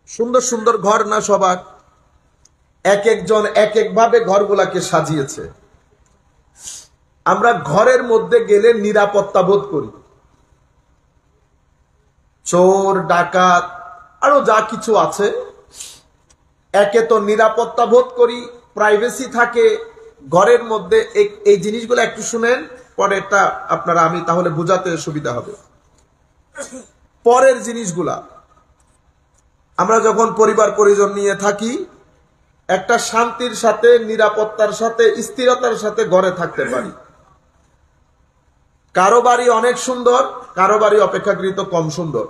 সুন্দর সুন্দর ঘর না সবার? এক একজন এক একভাবে ঘরগুলাকে সাজিয়েছে। আমরা ঘরের মধ্যে গেলে নিরাপত্তা বোধ করি। চোর ডাকাত আরো যা কিছু আছে, একে তো নিরাপত্তা বোধ করি, প্রাইভেসি থাকে ঘরের মধ্যে। এই জিনিসগুলো একটু শুনেন, পরেরটা আপনারা আমি তাহলে বোঝাতে সুবিধা হবে। পরের জিনিসগুলা আমরা যখন পরিবার পরিজন নিয়ে থাকি, একটা শান্তির সাথে, নিরাপত্তার সাথে, স্থিরতার সাথে ঘরে থাকতে পারি। কারো বাড়ি অনেক সুন্দর, কারো বাড়ি অপেক্ষাকৃত কম সুন্দর।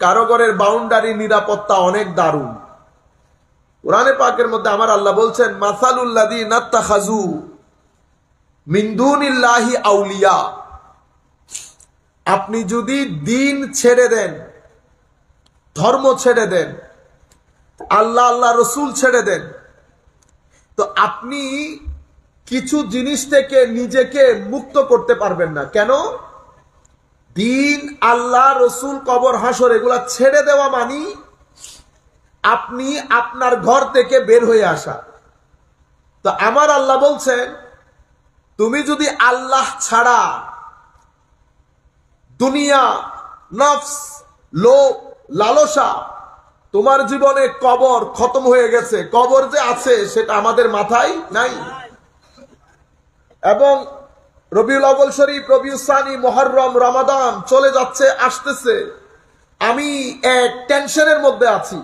কারো ঘরের বাউন্ডারি নিরাপত্তা অনেক দারুণ। কোরআনে পাকের মধ্যে আমার আল্লাহ বলছেন, মাসালুল্লাযীনা ইত্তাখাযু মিন দুনিল্লাহি আউলিয়া। আপনি যদি দিন ছেড়ে দেন, ধর্ম ছেড়ে দেন, আল্লাহ আল্লাহ রসুল ছেড়ে দেন, তো আপনি কিছু জিনিস থেকে নিজেকে মুক্ত করতে পারবেন না। কেন? দিন, আল্লাহ, রসুল, কবর, হাসর এগুলা ছেড়ে দেওয়া মানি আপনি আপনার ঘর থেকে বের হয়ে আসা। তো আমার আল্লাহ বলছেন, তুমি যদি আল্লাহ ছাড়া দুনিয়া, নফস, লোভ, লালসা, তোমার জীবনে কবর খতম হয়ে গেছে, কবর যে আছে সেটা আমাদের মাথায় নাই। এবং রবিউল আউয়াল শরীফ, রবিউল সানি, মুহররম, রমাদান চলে যাচ্ছে, আসতেছে। আমি এক টেনশনের মধ্যে আছি।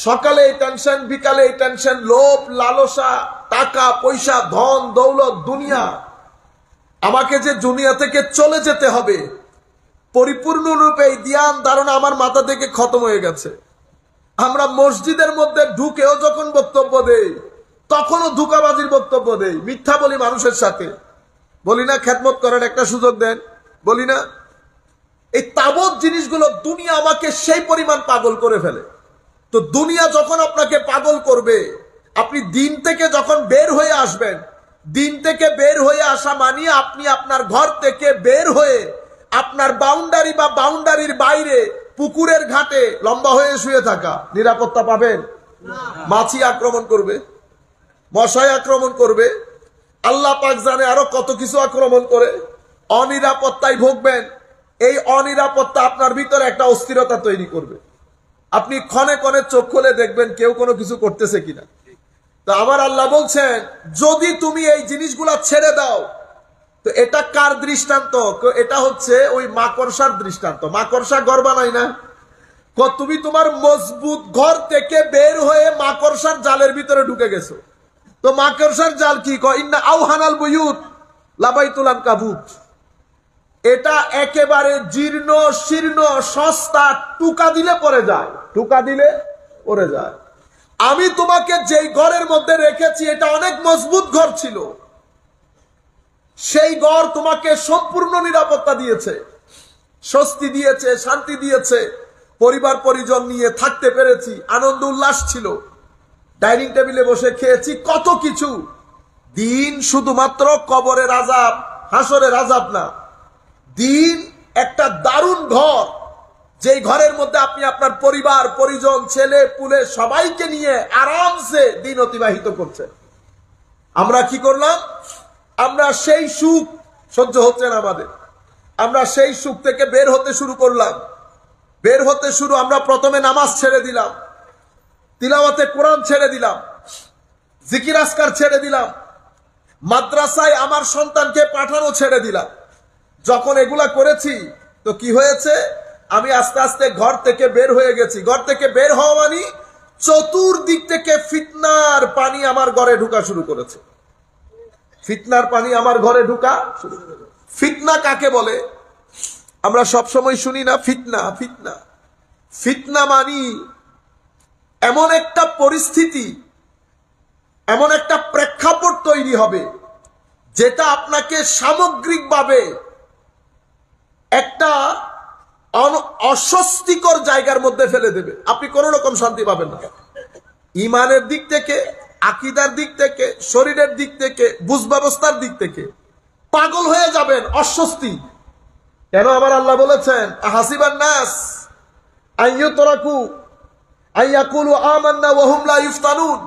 সকালে এই টেনশন, বিকালে এই টেনশন, লোভ, লালসা, টাকা পয়সা, ধন দৌলত, দুনিয়া। আমাকে যে দুনিয়া থেকে চলে যেতে হবে, পরিপূর্ণরূপে এই ধ্যান ধারণা আমার মাথা থেকে খতম হয়ে গেছে। আমরা মসজিদের মধ্যে ঢুকেও যখন বক্তব্য দেই, তখনও ধোঁকাবাজির বক্তব্য দেই, মিথ্যা বলি মানুষের সাথে। বলি না খেদমত করার একটা সুযোগ দেন, বলি না? এই তাবৎ জিনিসগুলো দুনিয়া আমাকে সেই পরিমাণ পাগল করে ফেলে। তো দুনিয়া যখন আপনাকে পাগল করবে, আপনি দিন থেকে যখন বের হয়ে আসবেন, দিন থেকে বের হয়ে আসা মানে আপনি আপনার ঘর থেকে বের হয়ে আপনার বাউন্ডারি বা বাউন্ডারির বাইরে পুকুরের ঘাটে লম্বা হয়ে শুয়ে থাকা। নিরাপত্তা পাবেন? মাছি আক্রমণ করবে, মশায় আক্রমণ করবে, আল্লাহ পাক জানে আরো কত কিছু আক্রমণ করে। অনিরাপত্তায় ভুগবেন। এই অনিরাপত্তা আপনার ভিতরে একটা অস্থিরতা তৈরি করবে। আপনি ক্ষণে ক্ষণে চোখ খুলে দেখবেন কেউ কোনো কিছু করতেছে কিনা। তো আমার আল্লাহ বলছেন, যদি তুমি এই জিনিসগুলা ছেড়ে দাও, তো এটা কার দৃষ্টান্ত? এটা হচ্ছে ওই মাকড়সার দৃষ্টান্ত। মাকড়সা ঘর বানায় না? তুমি তোমার মজবুত ঘর থেকে বের হয়ে মাকড়সার জালের ভিতরে ঢুকে গেছো। তো মাকড়সার জাল কি কয়? ইন্না আওহানাল বুয়ুত লাবাইতুল আনকাবুত। এটা একেবারে জীর্ণ শীর্ণ, সস্তা, টুকা দিলে পড়ে যায়, টুকা দিলে পড়ে যায়। আমি তোমাকে যেই ঘরের মধ্যে রেখেছি এটা অনেক মজবুত ঘর ছিল। সেই ঘর তোমাকে সম্পূর্ণ নিরাপত্তা দিয়েছে, স্বস্তি দিয়েছে, শান্তি দিয়েছে। পরিবার পরিজন নিয়ে থাকতে পেরেছি, আনন্দ উল্লাস ছিল, ডাইনিং টেবিলে বসে খেয়েছি, কত কিছু। দিন শুধুমাত্র কবরের আযাব, হাসরের আযাব না। দিন একটা দারুণ ঘর, যেই ঘরের মধ্যে আপনি আপনার পরিবার পরিজন, ছেলে পুলে সবাইকে নিয়ে আরামসে দিন অতিবাহিত করছেন। আমরা কি করলাম? আমরা সেই সুখ সহ্য হচ্ছে না আমাদের, আমরা সেই সুখ থেকে বের হতে শুরু করলাম। বের হতে শুরু, আমরা প্রথমে নামাজ ছেড়ে দিলাম, তিলাওয়াতে কোরআন ছেড়ে দিলাম, জিকির আজকার ছেড়ে দিলাম, মাদ্রাসায় আমার সন্তানকে পাঠানো ছেড়ে দিলাম। যখন এগুলা করেছি তো কি হয়েছে? আমি আস্তে আস্তে ঘর থেকে বের হয়ে গেছি। ঘর থেকে বের হওয়া মানে চতুর্দিক থেকে ফিতনার পানি আমার ঘরে ঢুকা শুরু করেছে। ফিতনার পানি আমার ঘরে ঢুকা শুরু করেছে। ফিতনা কাকে বলে? আমরা সবসময় শুনি না ফিতনা ফিতনা। ফিতনা মানি এমন একটা পরিস্থিতি, এমন একটা প্রেক্ষাপট তৈরি হবে যেটা আপনাকে সামগ্রিকভাবে একটা অস্বস্তিকর জায়গার মধ্যে ফেলে দেবে। আপনি কোন রকম শান্তি পাবেন না। ইমানের দিক থেকে, আকীদার দিক থেকে, শরীরের দিক থেকে, বুঝ ব্যবস্থার দিক থেকে পাগল হয়ে যাবেন, অস্বস্তি। কেন আমার আল্লাহ বলেছেন, হাসিবান নাস আইয়ুতরাকু আইয়াকুলু আমান্না ওয়া হুম লা ইফতানুন।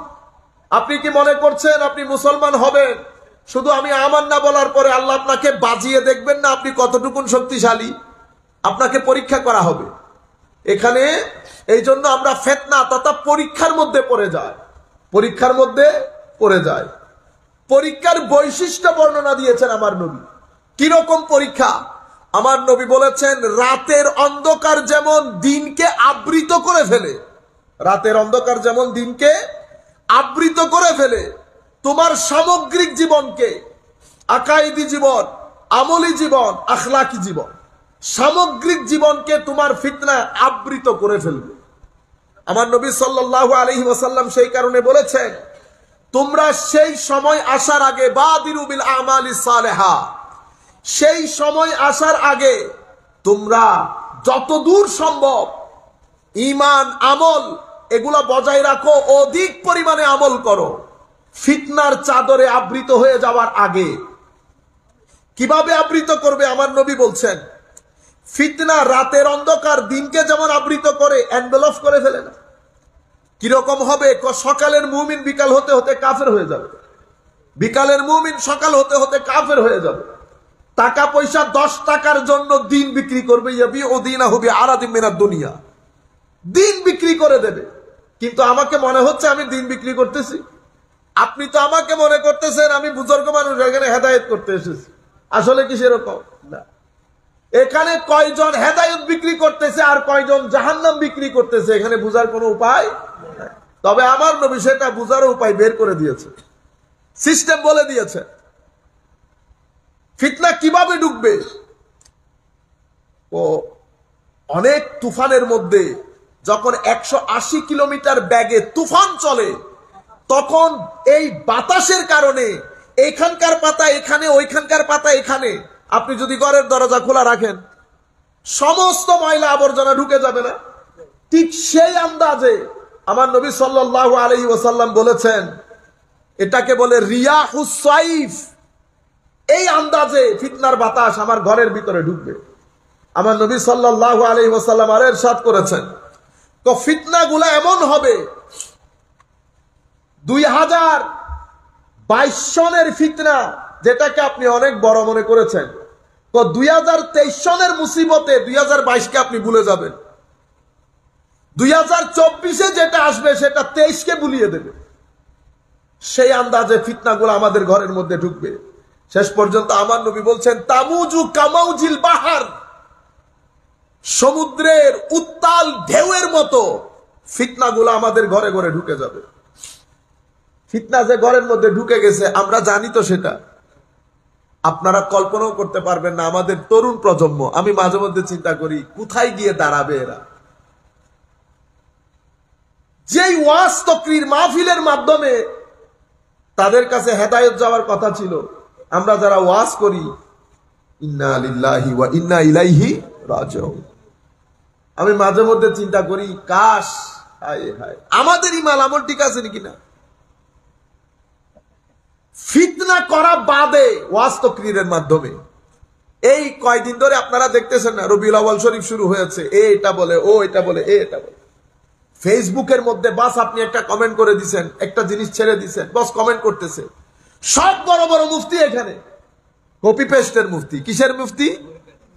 আপনি কি মনে করছেন আপনি মুসলমান হবেন শুধু আমি আমান্না বলার পরে আল্লাহ আপনাকে বাজিয়ে দেখবেন না আপনি কতটুকুন শক্তিশালী? আপনাকে পরীক্ষা করা হবে এখানে। এই জন্য আমরা ফিতনা তথা পরীক্ষার মধ্যে পড়ে যাই, পরীক্ষার মধ্যে পড়ে যায়। পরীক্ষার বৈশিষ্ট্য বর্ণনা দিয়েছেন আমার নবী। কিরকম পরীক্ষা? আমার নবী বলেছেন রাতের অন্ধকার যেমন দিনকে আবৃত করে ফেলে, রাতের অন্ধকার যেমন দিনকে আবৃত করে ফেলে, তোমার সামগ্রিক জীবনকে, আকাইদি জীবন, আমলি জীবন, আখলাকি জীবন, সামগ্রিক জীবনকে তোমার ফিতনা আবৃত করে ফেলবে। আমার নবী সাল্লাল্লাহু আলাইহি ওয়াসাল্লাম সেই কারণে বলেছেন তোমরা সেই সময় আসার আগে বাদিরু বিল আমালিস সালেহা, সেই সময় আসার আগে তোমরা যতদূর সম্ভব ঈমান আমল এগুলা বজায় রাখো, অধিক পরিমাণে আমল করো ফিতনার চাদরে আবৃত হয়ে যাওয়ার আগে। কিভাবে আবৃত করবে? আমার নবী বলছেন ফিতনা রাতের অন্ধকার দিনকে যেমন আবৃত করে, এনভেলপ করে ফেলে না। কিরকম হবে? সকালের মুমিন বিকাল হতে হতে কাফের হয়ে যাবে, বিকালের মুমিন সকাল হতে হতে কাফের হয়ে যাবে। টাকা পয়সা 10 টাকার জন্য দিন বিক্রি করবে, দুনিয়া দিন বিক্রি করে দেবে। কিন্তু আমাকে মনে হচ্ছে আমি দিন বিক্রি করতেছি, আপনি তো আমাকে মনে করতেছেন আমি বুজুর্গ মানুষ এখানে হেদায়েত করতে এসেছি। আসলে কি সেরকম না? এখানে কয়জন হেদায়েত বিক্রি করতেছে আর কয়জন জাহান্নাম বিক্রি করতেছে এখানে বুঝার কোনো উপায় নাই। তবে আমার নবী সেটা বুঝার উপায় বের করে দিয়েছে, সিস্টেম বলে দিয়েছে। ফিতনা কিভাবে ঢুকবে? ও অনেক তুফানের মধ্যে যখন 180 কিলোমিটার বেগে তুফান চলে তখন এই বাতাসের কারণে এইখানকার পাতা এখানে, ওইখানকার পাতা এখানে, আপনি যদি ঘরের দরজা খোলা রাখেন সমস্ত ময়লা আবর্জনা ঢুকে যাবে না? ঠিক সেই আন্দাজে আমার নবী সাল্লাল্লাহু আলাইহি ওয়াসাল্লাম বলেছেন এটাকে বলে রিয়াহুস সাইফ। এই আন্দাজে ফিতনার বাতাস আমার ঘরের ভিতরে ঢুকবে। আমার নবী সাল্লাল্লাহু আলাইহি ওয়াসাল্লাম আর ইরশাদ করেছেন তো ফিতনাগুলো এমন হবে 2022 সনের ফিতনা যেটাকে আপনি অনেক বড় মনে করেছেন, তো 2023 সনের মুসিবতে 2022-কে আপনি ভুলে যাবেন। 2024-এ যেটা আসবে সেটা 23-কে ভুলিয়ে দেবে। সেই আন্দাজে ফিতনাগুলো আমাদের ঘরের মধ্যে ঢুকবে। শেষ পর্যন্ত আমার নবী বলছেন তামুজু কামাউজিল বাহার, সমুদ্রের উত্তাল ঢেউয়ের মতো ফিতনাগুলো আমাদের ঘরে ঘরে ঢুকে যাবে। ফিতনা যে ঘরের মধ্যে ঢুকে গেছে আমরা জানি তো, সেটা আপনারা কল্পনাও করতে পারবেন না। আমাদের তরুণ প্রজন্ম, আমি মাঝে মধ্যে চিন্তা করি কোথায় গিয়ে দাঁড়াবে এরা। যেই ওয়াজ তকরির মাহফিলের মাধ্যমে তাদের কাছে হেদায়েত যাওয়ার কথা ছিল, আমরা যারা ওয়াজ করি ইন্না লিল্লাহি ওয়া ইন্না ইলাইহি রাজিউন, আমি মাঝে মধ্যে চিন্তা করি কাশ হায় হায় আমাদের ইমান আমল ঠিক আছে নাকি না। ফিতনা করা বাদে ওয়াজ তাকরীরের মাধ্যমে এই কয়দিন ধরে আপনারা দেখতেছেন না, রবিউল আউয়াল শরীফ শুরু হয়েছে, এটা বলে ও এটা বলে, এটা বলে। ফেসবুকের মধ্যে বাস আপনি একটা কমেন্ট করে দিছেন, একটা জিনিস ছেড়ে দিছেন, বস কমেন্ট করতেছে। সব বড় বড় মুফতি এখানে কপি পেস্টের মুফতি। কিসের মুফতি?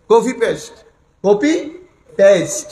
Copy paste, copy paste.